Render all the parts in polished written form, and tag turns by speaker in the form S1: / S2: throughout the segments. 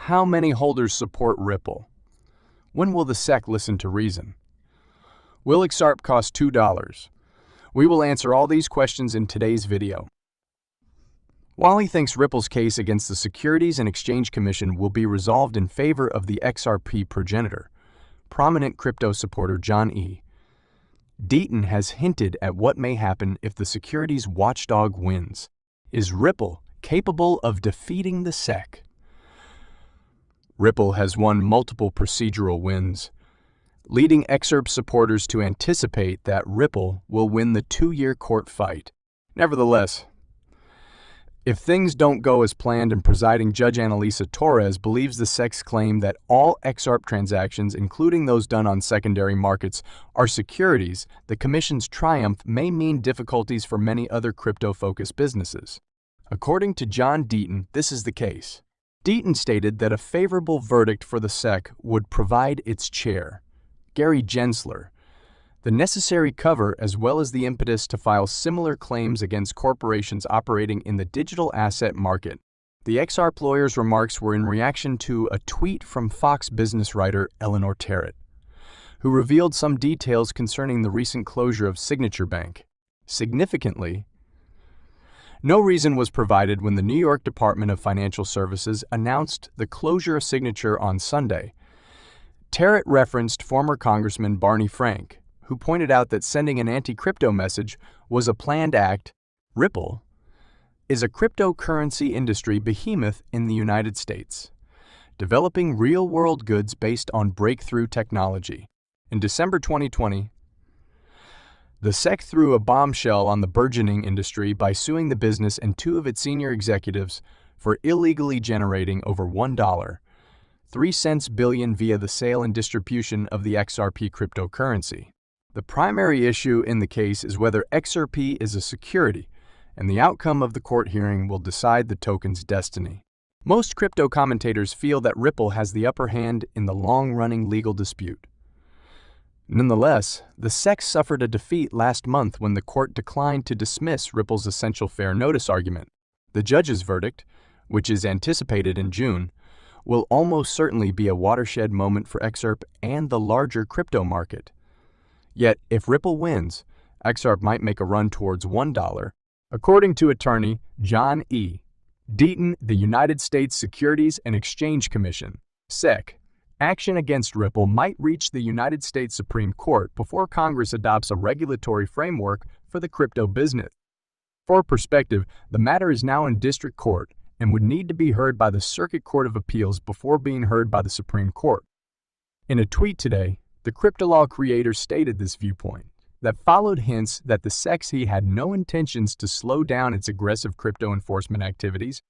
S1: How many holders support Ripple? When will the SEC listen to reason? Will XRP cost $2? We will answer all these questions in today's video. Wally thinks Ripple's case against the Securities and Exchange Commission will be resolved in favor of the XRP progenitor, prominent crypto supporter John E. Deaton has hinted at what may happen if the securities watchdog wins. Is Ripple capable of defeating the SEC? Ripple has won multiple procedural wins, leading XRP supporters to anticipate that Ripple will win the 2-year court fight. Nevertheless, if things don't go as planned and presiding Judge Analisa Torres believes the SEC's claim that all XRP transactions, including those done on secondary markets, are securities, the Commission's triumph may mean difficulties for many other crypto-focused businesses. According to John Deaton, this is the case. Deaton stated that a favorable verdict for the SEC would provide its chair, Gary Gensler, the necessary cover as well as the impetus to file similar claims against corporations operating in the digital asset market. The XRP lawyer's remarks were in reaction to a tweet from Fox Business writer Eleanor Terrett, who revealed some details concerning the recent closure of Signature Bank. Significantly, no reason was provided when the New York Department of Financial Services announced the closure of Signature on Sunday. Terrett referenced former Congressman Barney Frank, who pointed out that sending an anti-crypto message was a planned act. Ripple is a cryptocurrency industry behemoth in the United States, developing real-world goods based on breakthrough technology. In December 2020, the SEC threw a bombshell on the burgeoning industry by suing the business and 2 of its senior executives for illegally generating over $1.03 billion via the sale and distribution of the XRP cryptocurrency. The primary issue in the case is whether XRP is a security, and the outcome of the court hearing will decide the token's destiny. Most crypto commentators feel that Ripple has the upper hand in the long-running legal dispute. Nonetheless, the SEC suffered a defeat last month when the court declined to dismiss Ripple's essential fair notice argument. The judge's verdict, which is anticipated in June, will almost certainly be a watershed moment for XRP and the larger crypto market. Yet, if Ripple wins, XRP might make a run towards $1. According to attorney John E. Deaton, the United States Securities and Exchange Commission, SEC, action against Ripple might reach the United States Supreme Court before Congress adopts a regulatory framework for the crypto business. For perspective, the matter is now in district court and would need to be heard by the Circuit Court of Appeals before being heard by the Supreme Court. In a tweet today, the CryptoLaw creator stated this viewpoint that followed hints that the SEC had no intentions to slow down its aggressive crypto enforcement activities.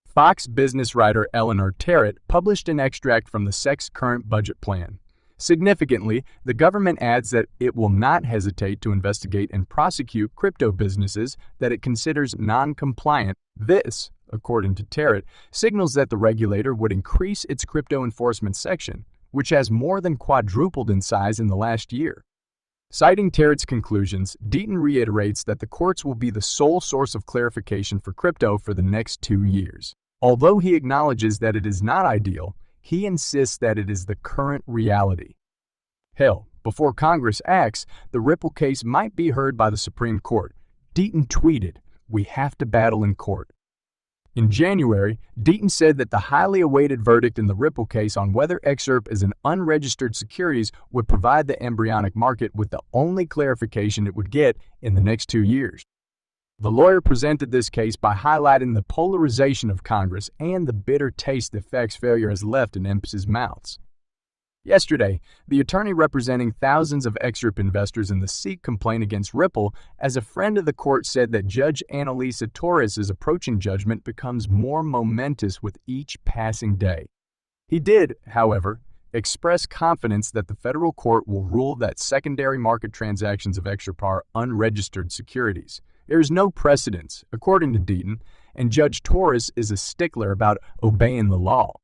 S1: Fox Business writer Eleanor Terrett published an extract from the SEC's current budget plan. Significantly, the government adds that it will not hesitate to investigate and prosecute crypto businesses that it considers non-compliant. This, according to Terrett, signals that the regulator would increase its crypto enforcement section, which has more than quadrupled in size in the last year. Citing Terrett's conclusions, Deaton reiterates that the courts will be the sole source of clarification for crypto for the next 2 years. Although he acknowledges that it is not ideal, he insists that it is the current reality. Hell, before Congress acts, the Ripple case might be heard by the Supreme Court. Deaton tweeted, "We have to battle in court." In January, Deaton said that the highly awaited verdict in the Ripple case on whether XRP is an unregistered securities would provide the embryonic market with the only clarification it would get in the next 2 years. The lawyer presented this case by highlighting the polarization of Congress and the bitter taste the FEC's failure has left in MPS's mouths. Yesterday, the attorney representing thousands of XRP investors in the SEC complaint against Ripple as a friend of the court said that Judge Analisa Torres' approaching judgment becomes more momentous with each passing day. He did, however, express confidence that the federal court will rule that secondary market transactions of XRP are unregistered securities. There is no precedence, according to Deaton, and Judge Torres is a stickler about obeying the law.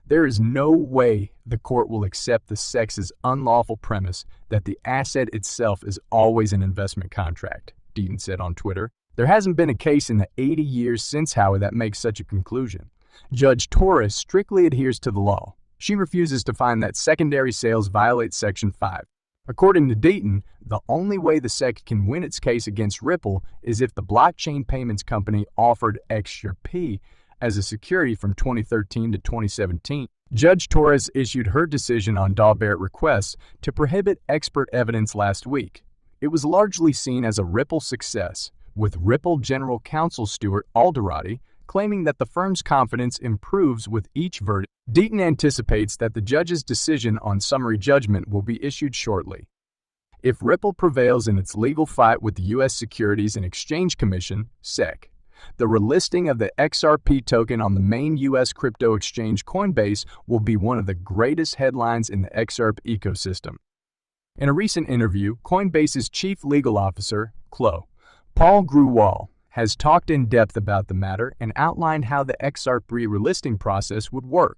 S1: There is no way the court will accept the SEC's unlawful premise that the asset itself is always an investment contract, Deaton said on Twitter. There hasn't been a case in the 80 years since Howard that makes such a conclusion. Judge Torres strictly adheres to the law. She refuses to find that secondary sales violate Section 5. According to Deaton, the only way the SEC can win its case against Ripple is if the blockchain payments company offered XRP as a security from 2013 to 2017. Judge Torres issued her decision on Daubert requests to prohibit expert evidence last week. It was largely seen as a Ripple success, with Ripple General Counsel Stuart Alderati claiming that the firm's confidence improves with each verdict. Deaton anticipates that the judge's decision on summary judgment will be issued shortly. If Ripple prevails in its legal fight with the U.S. Securities and Exchange Commission, SEC, the relisting of the XRP token on the main U.S. crypto exchange Coinbase will be one of the greatest headlines in the XRP ecosystem. In a recent interview, Coinbase's chief legal officer, CLO, Paul Grewal, has talked in depth about the matter and outlined how the XRP relisting process would work.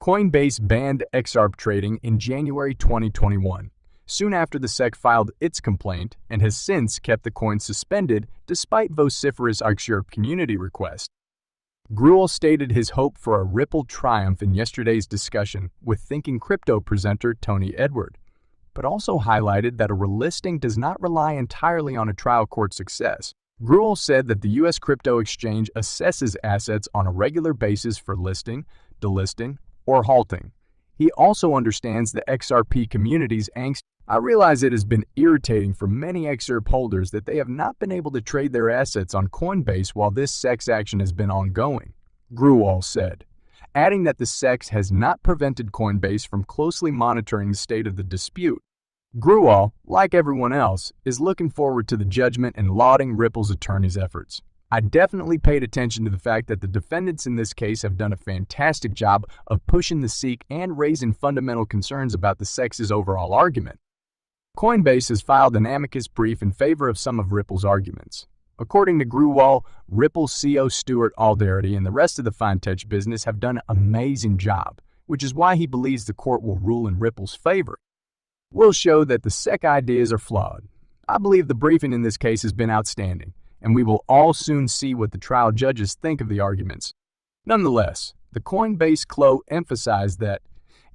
S1: Coinbase banned XRP trading in January 2021, soon after the SEC filed its complaint, and has since kept the coin suspended despite vociferous XRP community requests. Grewal stated his hope for a Ripple triumph in yesterday's discussion with Thinking Crypto presenter Tony Edward, but also highlighted that a relisting does not rely entirely on a trial court success. Grewal said that the U.S. crypto exchange assesses assets on a regular basis for listing, delisting, or halting. He also understands the XRP community's angst. I realize it has been irritating for many XRP holders that they have not been able to trade their assets on Coinbase while this SEC action has been ongoing, Grewal said, adding that the SEC has not prevented Coinbase from closely monitoring the state of the dispute. Grewal, like everyone else, is looking forward to the judgment and lauding Ripple's attorney's efforts. I definitely paid attention to the fact that the defendants in this case have done a fantastic job of pushing the SEC and raising fundamental concerns about the SEC's overall argument. Coinbase has filed an amicus brief in favor of some of Ripple's arguments. According to Grewal, Ripple's CEO Stuart Alderati and the rest of the fintech business have done an amazing job, which is why he believes the court will rule in Ripple's favor. Will show that the SEC ideas are flawed. I believe the briefing in this case has been outstanding, and we will all soon see what the trial judges think of the arguments. Nonetheless, the Coinbase CLO emphasized that,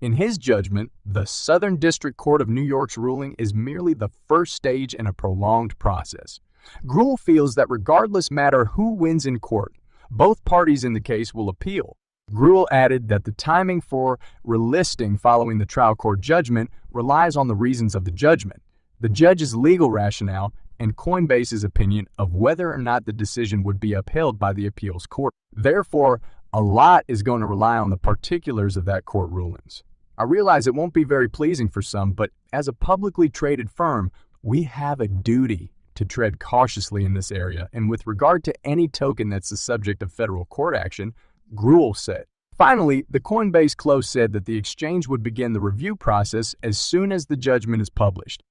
S1: in his judgment, the Southern District Court of New York's ruling is merely the first stage in a prolonged process. Grewal feels that regardless matter who wins in court, both parties in the case will appeal. Grewal added that the timing for relisting following the trial court judgment relies on the reasons of the judgment, the judge's legal rationale, and Coinbase's opinion of whether or not the decision would be upheld by the appeals court. Therefore, a lot is going to rely on the particulars of that court rulings. I realize it won't be very pleasing for some, but as a publicly traded firm, we have a duty to tread cautiously in this area, and with regard to any token that's the subject of federal court action, Grewal said. Finally, the Coinbase CLO said that the exchange would begin the review process as soon as the judgment is published.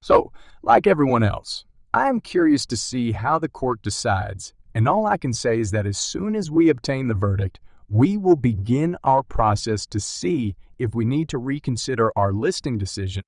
S1: So, like everyone else, I am curious to see how the court decides, and all I can say is that as soon as we obtain the verdict, we will begin our process to see if we need to reconsider our listing decision.